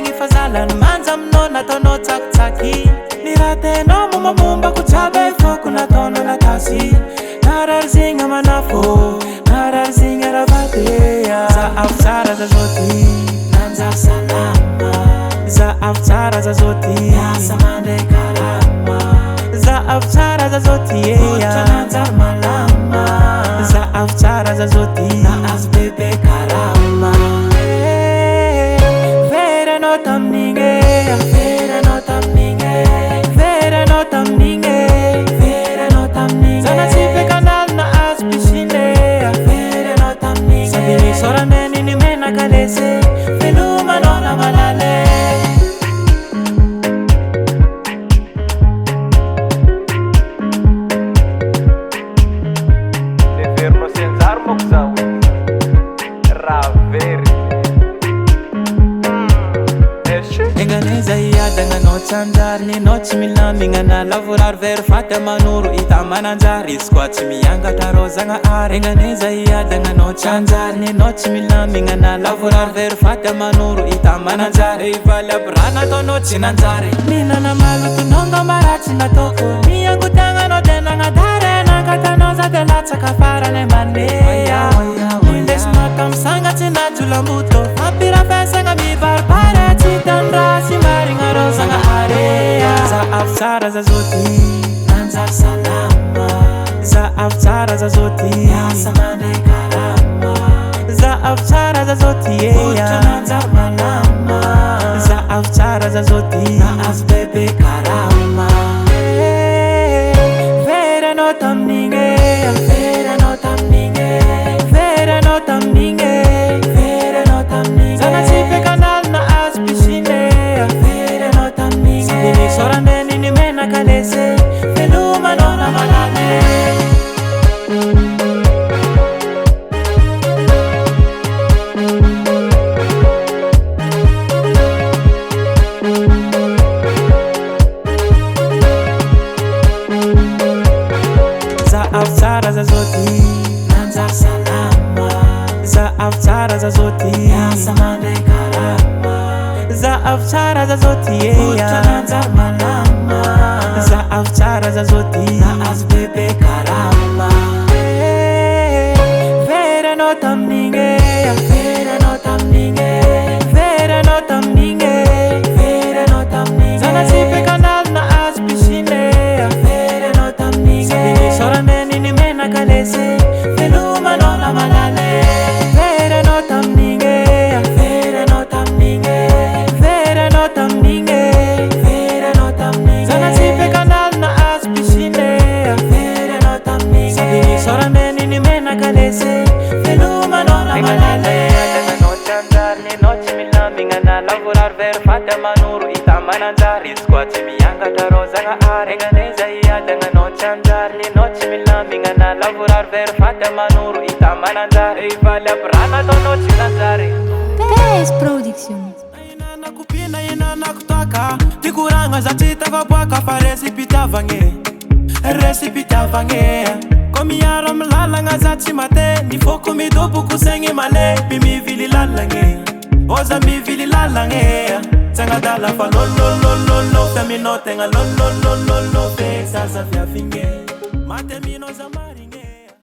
igny fa zalany manja aminao nataonao tsakitsaky niratenao momabomba ko jiaby foko nataonao natasy narary zegny manafo narary zegny arabatea za avy tsara za zao ty nanjary salama za avy tsara za zao ty asa mandray karama za avy tsara za zao ty otra nanjary malama za avy tsara za zao ty nahazo bebe karama veranao tamin'igny veranao tamin'igny veranao tamin'igny veranao tamin'igny zana tsy fekanalo nahazo pisine veranao tamin'igny sady nisorandeny ny menaka lese velomanao na malale Verno senza armoxa raveri enganeza iadagna anao tsanjary ninao tsy milamigna na lavorary very faty amanoro ita mananjary izy koa tsy miangatra rozagna ary enganeza iadagna anao tsanjary ninao tsy milamigna na lavorary very faty amanoro ita mananjary ivaly aby raha nataonao tsy nanjary minana malotonao ngambaratsy nataoko miangotagnanao de nagnadary nangatanao za de latsaka farany mandeha indesinao tamisanga tsy najolamboto fampirafesagna mibaribary tsy tandraha sy marigna rozagna area za avy tsara za zao ty nanjary salama za avy tsara za zao ty asa mandray karama za avy tsara za zao ty otra nanjary malama za avy tsara za zao ty nahazo bebe karama veranao tamin'igny veranao tamin'igny veranao tamin'igny veranao tamin'igny zana tsy fekanalo nahazo pisine veranao tamin'igny sady nisorandeny ny menaka lese velomanao na malale za avy tsara za zao ty nanjary salama za avy tsara za zao ty asa mandray karama za avy tsara za zao ty otra nanjary malama za avy tsara za zao ty nahazo bebe karama veranao tamin'igny veranao tamin'igny veranao tamin'igny veranao tamin'igny zana tsy fekanalo nahazo pisine veranao tamin'igny sady nisorandeny ny menaka lese velomanao na malale veranao tamin'igny veranao tamin'igny veranao tamin'igny veranao tamin'igny zana tsy fekanalo nahazo pisine veranao tamin'igny sady nisorandeny ny menaka lese velomanao na malale Nenao tsanjary nenao tsy milamigna na lavorary very faty amanoro ita mananjary izy koa tsy miangatra rozagna ary enganeza iadagna anao tsanjary nenao tsy milamigna na lavorary very faty amanoro ita mananjary ivaly aby raha nataonao tsy nanjary PS Production inanako pina inanako toaka tikoragna za tsy tavaboaka fa resipitavagny ko miaro amy lalagna za tsy mate ny foko midoboko segny male mivily lalagny oza mivily lalagny tsy agnadala fa lololololo taminao tegna lololololo